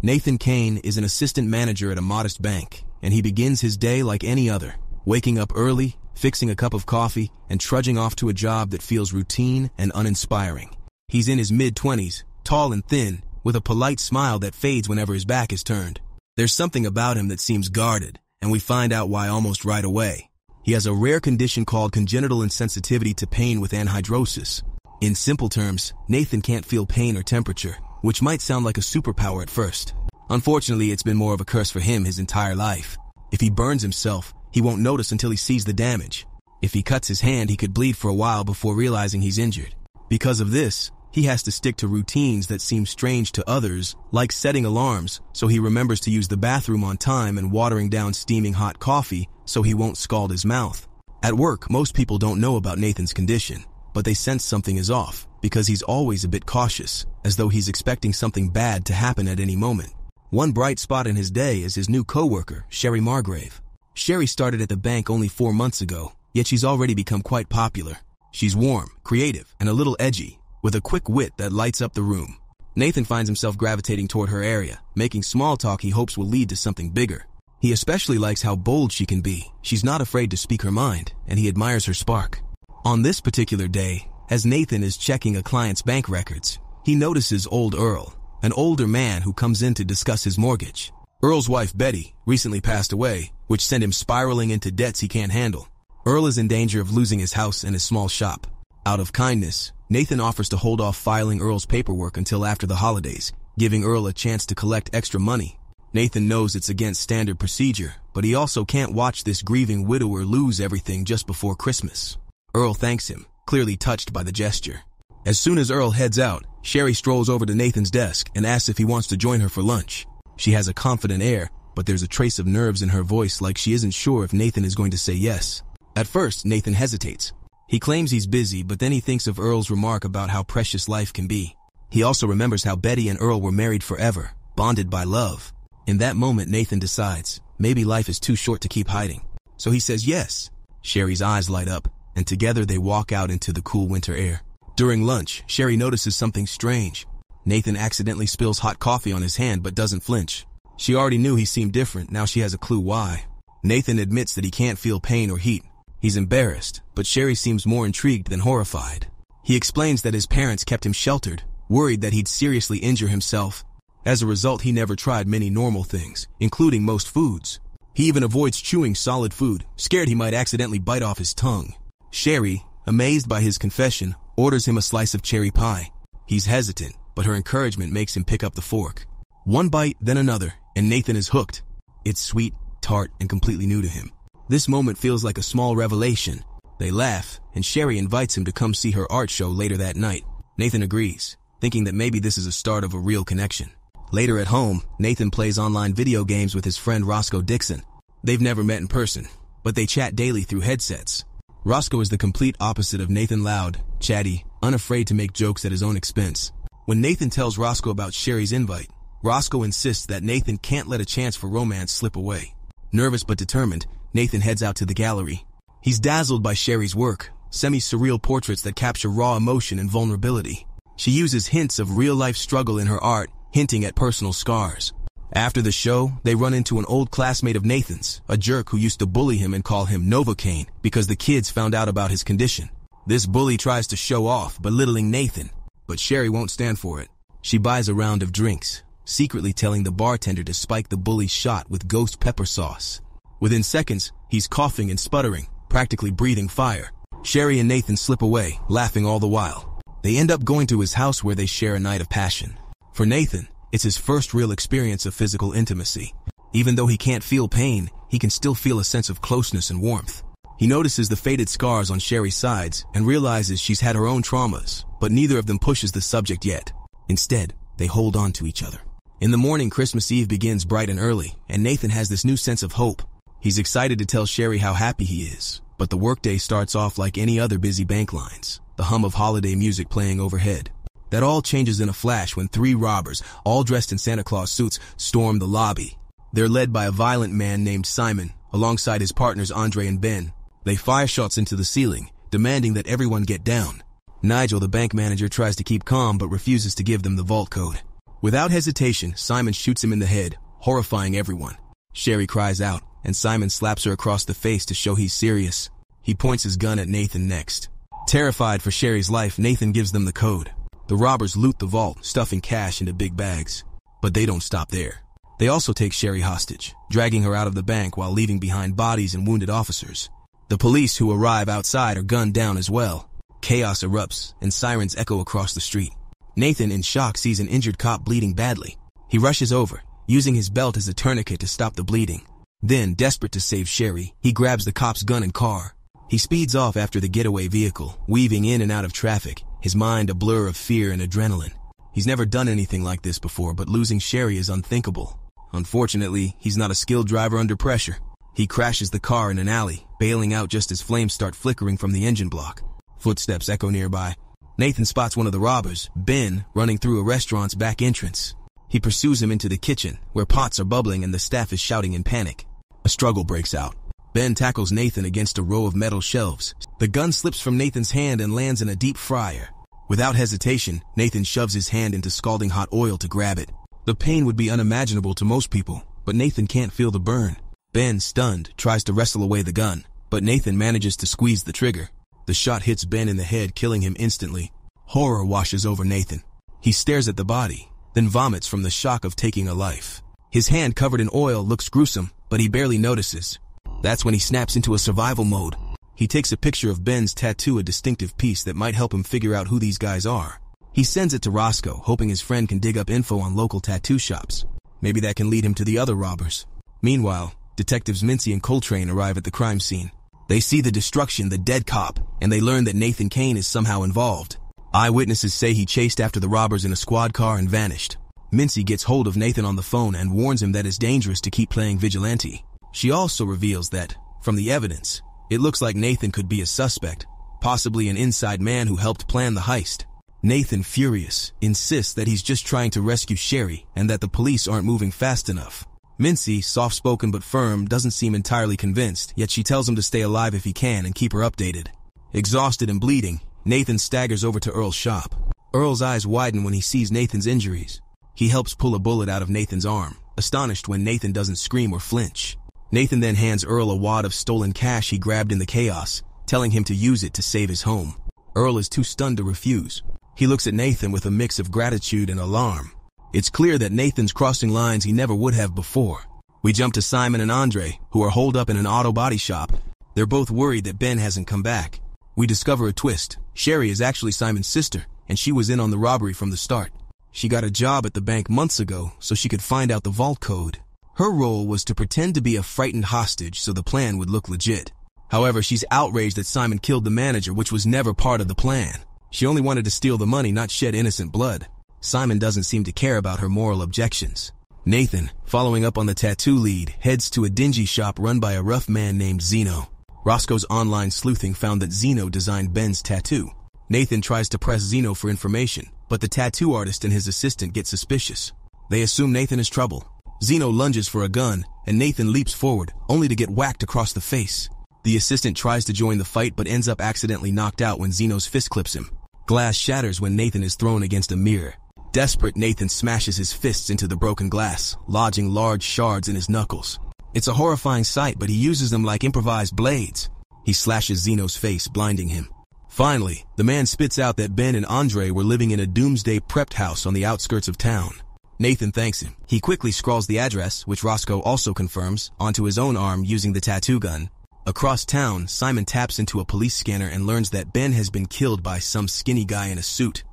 Nathan Caine is an assistant manager at a modest bank, and he begins his day like any other, waking up early, fixing a cup of coffee, and trudging off to a job that feels routine and uninspiring. He's in his mid-20s, tall and thin, with a polite smile that fades whenever his back is turned. There's something about him that seems guarded, and we find out why almost right away. He has a rare condition called congenital insensitivity to pain with anhidrosis. In simple terms, Nathan can't feel pain or temperature, which might sound like a superpower at first. Unfortunately, it's been more of a curse for him his entire life. If he burns himself, he won't notice until he sees the damage. If he cuts his hand, he could bleed for a while before realizing he's injured. Because of this, he has to stick to routines that seem strange to others, like setting alarms so he remembers to use the bathroom on time and watering down steaming hot coffee so he won't scald his mouth. At work, most people don't know about Nathan's condition, but they sense something is off because he's always a bit cautious, as though he's expecting something bad to happen at any moment. One bright spot in his day is his new coworker, Sherry Margrave. Sherry started at the bank only 4 months ago, yet she's already become quite popular. She's warm, creative, and a little edgy, with a quick wit that lights up the room. Nathan finds himself gravitating toward her area, making small talk he hopes will lead to something bigger. He especially likes how bold she can be. She's not afraid to speak her mind, and he admires her spark. On this particular day, as Nathan is checking a client's bank records, he notices old Earl, an older man who comes in to discuss his mortgage. Earl's wife, Betty, recently passed away, which sent him spiraling into debts he can't handle. Earl is in danger of losing his house and his small shop. Out of kindness, Nathan offers to hold off filing Earl's paperwork until after the holidays, giving Earl a chance to collect extra money. Nathan knows it's against standard procedure, but he also can't watch this grieving widower lose everything just before Christmas. Earl thanks him, clearly touched by the gesture. As soon as Earl heads out, Sherry strolls over to Nathan's desk and asks if he wants to join her for lunch. She has a confident air, but there's a trace of nerves in her voice, like she isn't sure if Nathan is going to say yes. At first, Nathan hesitates. He claims he's busy, but then he thinks of Earl's remark about how precious life can be. He also remembers how Betty and Earl were married forever, bonded by love. In that moment, Nathan decides, maybe life is too short to keep hiding. So he says yes. Sherry's eyes light up, and together they walk out into the cool winter air. During lunch, Sherry notices something strange. Nathan accidentally spills hot coffee on his hand but doesn't flinch. She already knew he seemed different, now she has a clue why. Nathan admits that he can't feel pain or heat. He's embarrassed, but Sherry seems more intrigued than horrified. He explains that his parents kept him sheltered, worried that he'd seriously injure himself. As a result, he never tried many normal things, including most foods. He even avoids chewing solid food, scared he might accidentally bite off his tongue. Sherry, amazed by his confession, orders him a slice of cherry pie. He's hesitant, but her encouragement makes him pick up the fork. One bite, then another, and Nathan is hooked. It's sweet, tart, and completely new to him. This moment feels like a small revelation. They laugh, and Sherry invites him to come see her art show later that night. Nathan agrees, thinking that maybe this is a start of a real connection. Later at home, Nathan plays online video games with his friend Roscoe Dixon. They've never met in person, but they chat daily through headsets. Roscoe is the complete opposite of Nathan, loud, chatty, unafraid to make jokes at his own expense. When Nathan tells Roscoe about Sherry's invite, Roscoe insists that Nathan can't let a chance for romance slip away. Nervous but determined, Nathan heads out to the gallery. He's dazzled by Sherry's work, semi-surreal portraits that capture raw emotion and vulnerability. She uses hints of real-life struggle in her art, hinting at personal scars. After the show, they run into an old classmate of Nathan's, a jerk who used to bully him and call him Novocaine because the kids found out about his condition. This bully tries to show off, belittling Nathan, but Sherry won't stand for it. She buys a round of drinks, secretly telling the bartender to spike the bully's shot with ghost pepper sauce. Within seconds, he's coughing and sputtering, practically breathing fire. Sherry and Nathan slip away, laughing all the while. They end up going to his house where they share a night of passion. For Nathan, it's his first real experience of physical intimacy. Even though he can't feel pain, he can still feel a sense of closeness and warmth. He notices the faded scars on Sherry's sides and realizes she's had her own traumas, but neither of them pushes the subject yet. Instead, they hold on to each other. In the morning, Christmas Eve begins bright and early, and Nathan has this new sense of hope. He's excited to tell Sherry how happy he is, but the workday starts off like any other busy bank lines, the hum of holiday music playing overhead. That all changes in a flash when 3 robbers, all dressed in Santa Claus suits, storm the lobby. They're led by a violent man named Simon, alongside his partners Andre and Ben. They fire shots into the ceiling, demanding that everyone get down. Nigel, the bank manager, tries to keep calm but refuses to give them the vault code. Without hesitation, Simon shoots him in the head, horrifying everyone. Sherry cries out, and Simon slaps her across the face to show he's serious. He points his gun at Nathan next. Terrified for Sherry's life, Nathan gives them the code. The robbers loot the vault, stuffing cash into big bags. But they don't stop there. They also take Sherry hostage, dragging her out of the bank while leaving behind bodies and wounded officers. The police who arrive outside are gunned down as well. Chaos erupts, and sirens echo across the street. Nathan, in shock, sees an injured cop bleeding badly. He rushes over, using his belt as a tourniquet to stop the bleeding. Then, desperate to save Sherry, he grabs the cop's gun and car. He speeds off after the getaway vehicle, weaving in and out of traffic, his mind a blur of fear and adrenaline. He's never done anything like this before, but losing Sherry is unthinkable. Unfortunately, he's not a skilled driver under pressure. He crashes the car in an alley, bailing out just as flames start flickering from the engine block. Footsteps echo nearby. Nathan spots one of the robbers, Ben, running through a restaurant's back entrance. He pursues him into the kitchen, where pots are bubbling and the staff is shouting in panic. A struggle breaks out. Ben tackles Nathan against a row of metal shelves. The gun slips from Nathan's hand and lands in a deep fryer. Without hesitation, Nathan shoves his hand into scalding hot oil to grab it. The pain would be unimaginable to most people, but Nathan can't feel the burn. Ben, stunned, tries to wrestle away the gun, but Nathan manages to squeeze the trigger. The shot hits Ben in the head, killing him instantly. Horror washes over Nathan. He stares at the body, then vomits from the shock of taking a life. His hand covered in oil looks gruesome, but he barely notices. That's when he snaps into a survival mode. He takes a picture of Ben's tattoo, a distinctive piece that might help him figure out who these guys are. He sends it to Roscoe, hoping his friend can dig up info on local tattoo shops. Maybe that can lead him to the other robbers. Meanwhile, Detectives Mincy and Coltrane arrive at the crime scene. They see the destruction, the dead cop, and they learn that Nathan Caine is somehow involved. Eyewitnesses say he chased after the robbers in a squad car and vanished. Mincy gets hold of Nathan on the phone and warns him that it's dangerous to keep playing vigilante. She also reveals that, from the evidence, it looks like Nathan could be a suspect, possibly an inside man who helped plan the heist. Nathan, furious, insists that he's just trying to rescue Sherry and that the police aren't moving fast enough. Mincy, soft-spoken but firm, doesn't seem entirely convinced, yet she tells him to stay alive if he can and keep her updated. Exhausted and bleeding, Nathan staggers over to Earl's shop. Earl's eyes widen when he sees Nathan's injuries. He helps pull a bullet out of Nathan's arm, astonished when Nathan doesn't scream or flinch. Nathan then hands Earl a wad of stolen cash he grabbed in the chaos, telling him to use it to save his home. Earl is too stunned to refuse. He looks at Nathan with a mix of gratitude and alarm. It's clear that Nathan's crossing lines he never would have before. We jump to Simon and Andre, who are holed up in an auto body shop. They're both worried that Ben hasn't come back. We discover a twist. Sherry is actually Simon's sister, and she was in on the robbery from the start. She got a job at the bank months ago so she could find out the vault code. Her role was to pretend to be a frightened hostage so the plan would look legit. However, she's outraged that Simon killed the manager, which was never part of the plan. She only wanted to steal the money, not shed innocent blood. Simon doesn't seem to care about her moral objections. Nathan, following up on the tattoo lead, heads to a dingy shop run by a rough man named Zeno. Roscoe's online sleuthing found that Zeno designed Ben's tattoo. Nathan tries to press Zeno for information, but the tattoo artist and his assistant get suspicious. They assume Nathan is trouble. Zeno lunges for a gun, and Nathan leaps forward, only to get whacked across the face. The assistant tries to join the fight but ends up accidentally knocked out when Zeno's fist clips him. Glass shatters when Nathan is thrown against a mirror. Desperate, Nathan smashes his fists into the broken glass, lodging large shards in his knuckles. It's a horrifying sight, but he uses them like improvised blades. He slashes Zeno's face, blinding him. Finally, the man spits out that Ben and Andre were living in a doomsday prepped house on the outskirts of town. Nathan thanks him. He quickly scrawls the address, which Roscoe also confirms, onto his own arm using the tattoo gun. Across town, Simon taps into a police scanner and learns that Ben has been killed by some skinny guy in a suit.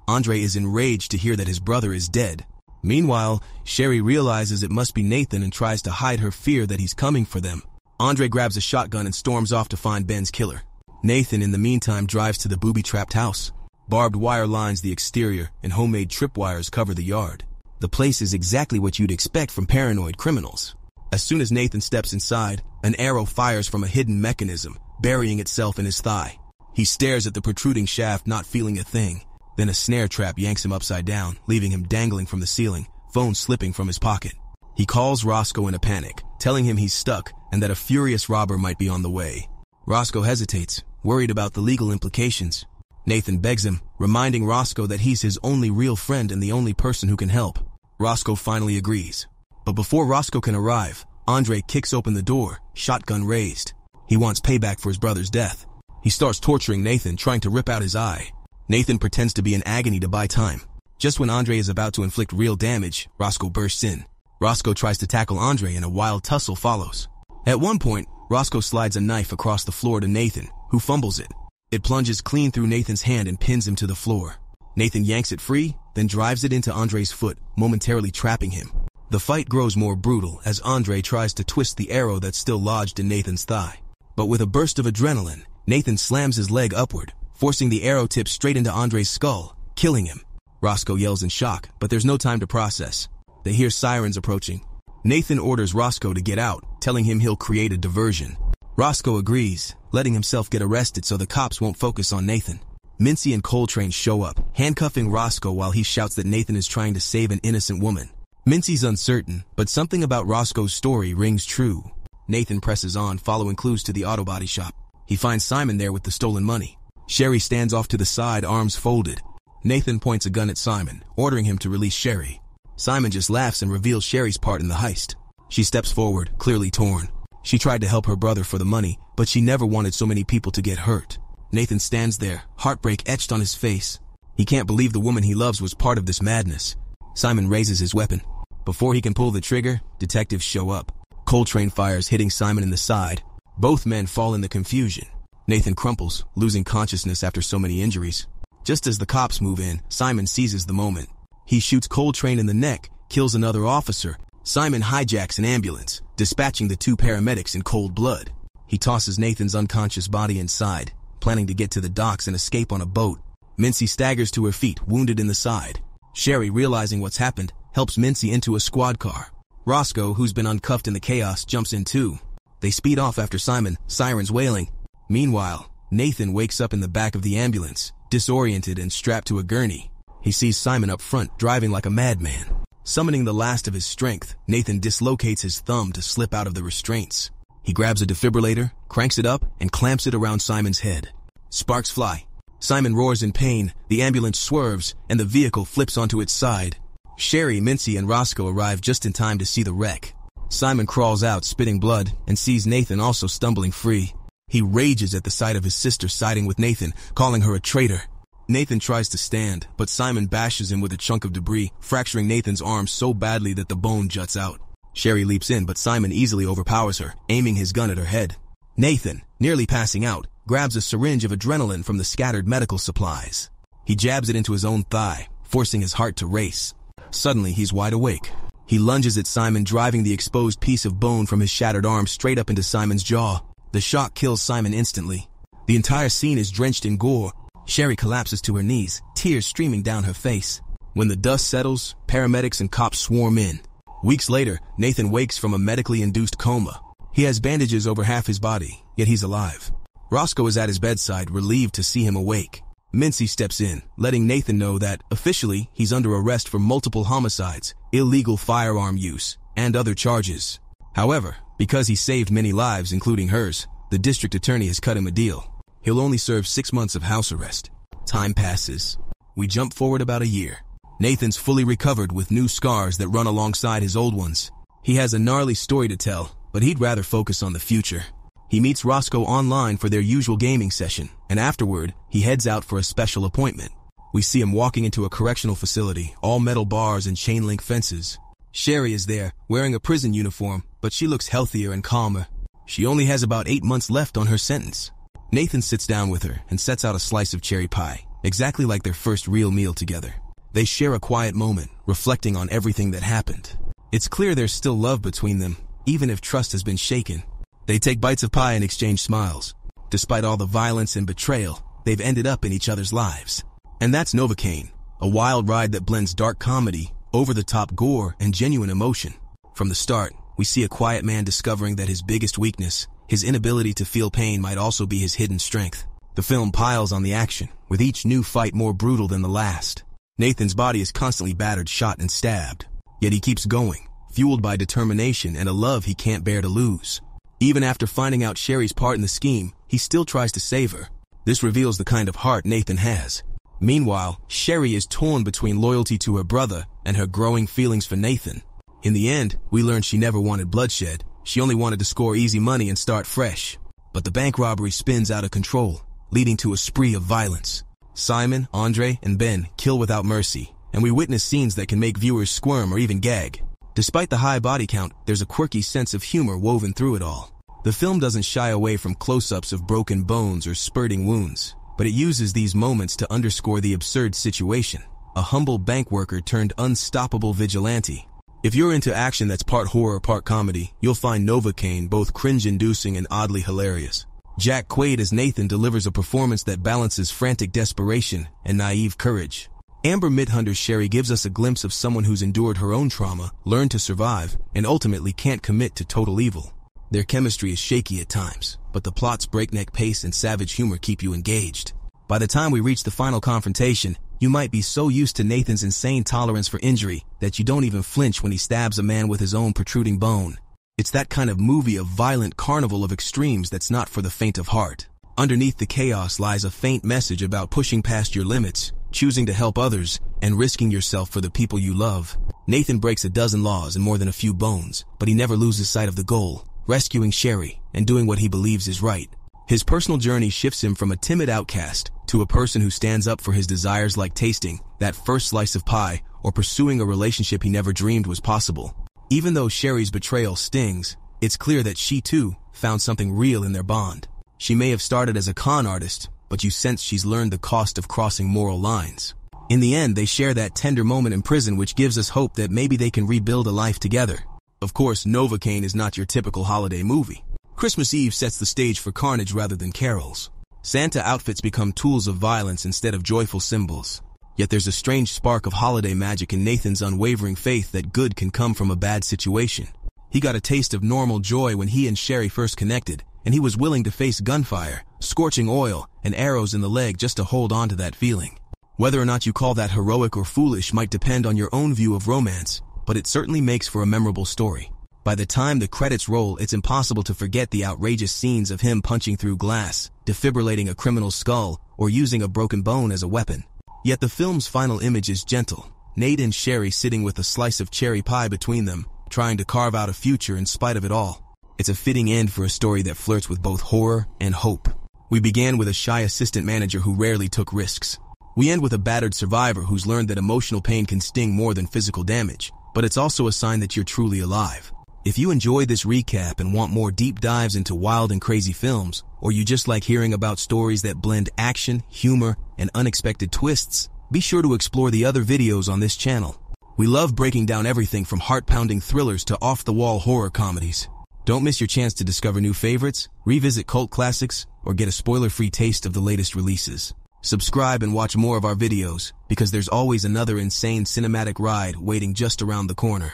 Andre is enraged to hear that his brother is dead. Meanwhile, Sherry realizes it must be Nathan and tries to hide her fear that he's coming for them. Andre grabs a shotgun and storms off to find Ben's killer. Nathan, in the meantime, drives to the booby-trapped house. Barbed wire lines the exterior, and homemade tripwires cover the yard. The place is exactly what you'd expect from paranoid criminals. As soon as Nathan steps inside, an arrow fires from a hidden mechanism, burying itself in his thigh. He stares at the protruding shaft, not feeling a thing. Then a snare trap yanks him upside down, leaving him dangling from the ceiling, phone slipping from his pocket. He calls Roscoe in a panic, telling him he's stuck and that a furious robber might be on the way. Roscoe hesitates, worried about the legal implications. Nathan begs him, reminding Roscoe that he's his only real friend and the only person who can help. Roscoe finally agrees. But before Roscoe can arrive, Andre kicks open the door, shotgun raised. He wants payback for his brother's death. He starts torturing Nathan, trying to rip out his eye. Nathan pretends to be in agony to buy time. Just when Andre is about to inflict real damage, Roscoe bursts in. Roscoe tries to tackle Andre and a wild tussle follows. At one point, Roscoe slides a knife across the floor to Nathan, who fumbles it. It plunges clean through Nathan's hand and pins him to the floor. Nathan yanks it free, then drives it into Andre's foot, momentarily trapping him. The fight grows more brutal as Andre tries to twist the arrow that's still lodged in Nathan's thigh. But with a burst of adrenaline, Nathan slams his leg upward, forcing the arrow tip straight into Andre's skull, killing him. Roscoe yells in shock, but there's no time to process. They hear sirens approaching. Nathan orders Roscoe to get out, telling him he'll create a diversion. Roscoe agrees, letting himself get arrested so the cops won't focus on Nathan. Mincy and Coltrane show up, handcuffing Roscoe while he shouts that Nathan is trying to save an innocent woman. Mincy's uncertain, but something about Roscoe's story rings true. Nathan presses on, following clues to the auto body shop. He finds Simon there with the stolen money. Sherry stands off to the side, arms folded. Nathan points a gun at Simon, ordering him to release Sherry. Simon just laughs and reveals Sherry's part in the heist. She steps forward, clearly torn. She tried to help her brother for the money, but she never wanted so many people to get hurt. Nathan stands there, heartbreak etched on his face. He can't believe the woman he loves was part of this madness. Simon raises his weapon. Before he can pull the trigger, detectives show up. Coltrane fires, hitting Simon in the side. Both men fall in the confusion. Nathan crumples, losing consciousness after so many injuries. Just as the cops move in, Simon seizes the moment. He shoots Coltrane in the neck, kills another officer. Simon hijacks an ambulance, dispatching the two paramedics in cold blood. He tosses Nathan's unconscious body inside, planning to get to the docks and escape on a boat. Mincy staggers to her feet, wounded in the side. Sherry, realizing what's happened, helps Mincy into a squad car. Roscoe, who's been uncuffed in the chaos, jumps in too. They speed off after Simon, sirens wailing. Meanwhile, Nathan wakes up in the back of the ambulance, disoriented and strapped to a gurney. He sees Simon up front, driving like a madman. Summoning the last of his strength, Nathan dislocates his thumb to slip out of the restraints. He grabs a defibrillator, cranks it up, and clamps it around Simon's head. Sparks fly. Simon roars in pain, the ambulance swerves, and the vehicle flips onto its side. Sherry, Mincy, and Roscoe arrive just in time to see the wreck. Simon crawls out, spitting blood, and sees Nathan also stumbling free. He rages at the sight of his sister siding with Nathan, calling her a traitor. Nathan tries to stand, but Simon bashes him with a chunk of debris, fracturing Nathan's arm so badly that the bone juts out. Sherry leaps in, but Simon easily overpowers her, aiming his gun at her head. Nathan, nearly passing out, grabs a syringe of adrenaline from the scattered medical supplies. He jabs it into his own thigh, forcing his heart to race. Suddenly, he's wide awake. He lunges at Simon, driving the exposed piece of bone from his shattered arm straight up into Simon's jaw. The shock kills Simon instantly. The entire scene is drenched in gore. Sherry collapses to her knees, tears streaming down her face. When the dust settles, paramedics and cops swarm in. Weeks later, Nathan wakes from a medically induced coma. He has bandages over half his body, yet he's alive. Roscoe is at his bedside, relieved to see him awake. Mincy steps in, letting Nathan know that, officially, he's under arrest for multiple homicides, illegal firearm use, and other charges. However, because he saved many lives, including hers, the district attorney has cut him a deal. He'll only serve 6 months of house arrest. Time passes. We jump forward about a year. Nathan's fully recovered with new scars that run alongside his old ones. He has a gnarly story to tell, but he'd rather focus on the future. He meets Roscoe online for their usual gaming session, and afterward, he heads out for a special appointment. We see him walking into a correctional facility, all metal bars and chain-link fences. Sherry is there, wearing a prison uniform, but she looks healthier and calmer. She only has about 8 months left on her sentence. Nathan sits down with her and sets out a slice of cherry pie, exactly like their first real meal together. They share a quiet moment, reflecting on everything that happened. It's clear there's still love between them, even if trust has been shaken. They take bites of pie and exchange smiles. Despite all the violence and betrayal, they've ended up in each other's lives. And that's Novocaine, a wild ride that blends dark comedy, over-the-top gore, and genuine emotion. From the start, we see a quiet man discovering that his biggest weakness, his inability to feel pain, might also be his hidden strength. The film piles on the action, with each new fight more brutal than the last. Nathan's body is constantly battered, shot, and stabbed. Yet he keeps going, fueled by determination and a love he can't bear to lose. Even after finding out Sherry's part in the scheme, he still tries to save her. This reveals the kind of heart Nathan has. Meanwhile, Sherry is torn between loyalty to her brother and her growing feelings for Nathan. In the end, we learn she never wanted bloodshed. She only wanted to score easy money and start fresh. But the bank robbery spins out of control, leading to a spree of violence. Simon, Andre, and Ben kill without mercy, and we witness scenes that can make viewers squirm or even gag. Despite the high body count, there's a quirky sense of humor woven through it all. The film doesn't shy away from close-ups of broken bones or spurting wounds, but it uses these moments to underscore the absurd situation. A humble bank worker turned unstoppable vigilante. If you're into action that's part horror, part comedy, you'll find Novocaine both cringe-inducing and oddly hilarious. Jack Quaid as Nathan delivers a performance that balances frantic desperation and naive courage. Amber Midthunder's Sherry gives us a glimpse of someone who's endured her own trauma, learned to survive, and ultimately can't commit to total evil. Their chemistry is shaky at times, but the plot's breakneck pace and savage humor keep you engaged. By the time we reach the final confrontation, you might be so used to Nathan's insane tolerance for injury that you don't even flinch when he stabs a man with his own protruding bone. It's that kind of movie of violent carnival of extremes that's not for the faint of heart. Underneath the chaos lies a faint message about pushing past your limits, choosing to help others, and risking yourself for the people you love. Nathan breaks a dozen laws and more than a few bones, but he never loses sight of the goal, rescuing Sherry and doing what he believes is right. His personal journey shifts him from a timid outcast to a person who stands up for his desires, like tasting that first slice of pie or pursuing a relationship he never dreamed was possible. Even though Sherry's betrayal stings, it's clear that she too found something real in their bond. She may have started as a con artist, but you sense she's learned the cost of crossing moral lines. In the end, they share that tender moment in prison, which gives us hope that maybe they can rebuild a life together. Of course, Novocaine is not your typical holiday movie. Christmas Eve sets the stage for carnage rather than carols. Santa outfits become tools of violence instead of joyful symbols. Yet there's a strange spark of holiday magic in Nathan's unwavering faith that good can come from a bad situation. He got a taste of normal joy when he and Sherry first connected, and he was willing to face gunfire, scorching oil, and arrows in the leg just to hold on to that feeling. Whether or not you call that heroic or foolish might depend on your own view of romance, but it certainly makes for a memorable story. By the time the credits roll, it's impossible to forget the outrageous scenes of him punching through glass, defibrillating a criminal's skull, or using a broken bone as a weapon. Yet the film's final image is gentle. Nate and Sherry sitting with a slice of cherry pie between them, trying to carve out a future in spite of it all. It's a fitting end for a story that flirts with both horror and hope. We began with a shy assistant manager who rarely took risks. We end with a battered survivor who's learned that emotional pain can sting more than physical damage, but it's also a sign that you're truly alive. If you enjoyed this recap and want more deep dives into wild and crazy films, or you just like hearing about stories that blend action, humor, and unexpected twists, be sure to explore the other videos on this channel. We love breaking down everything from heart-pounding thrillers to off-the-wall horror comedies. Don't miss your chance to discover new favorites, revisit cult classics, or get a spoiler-free taste of the latest releases. Subscribe and watch more of our videos, because there's always another insane cinematic ride waiting just around the corner.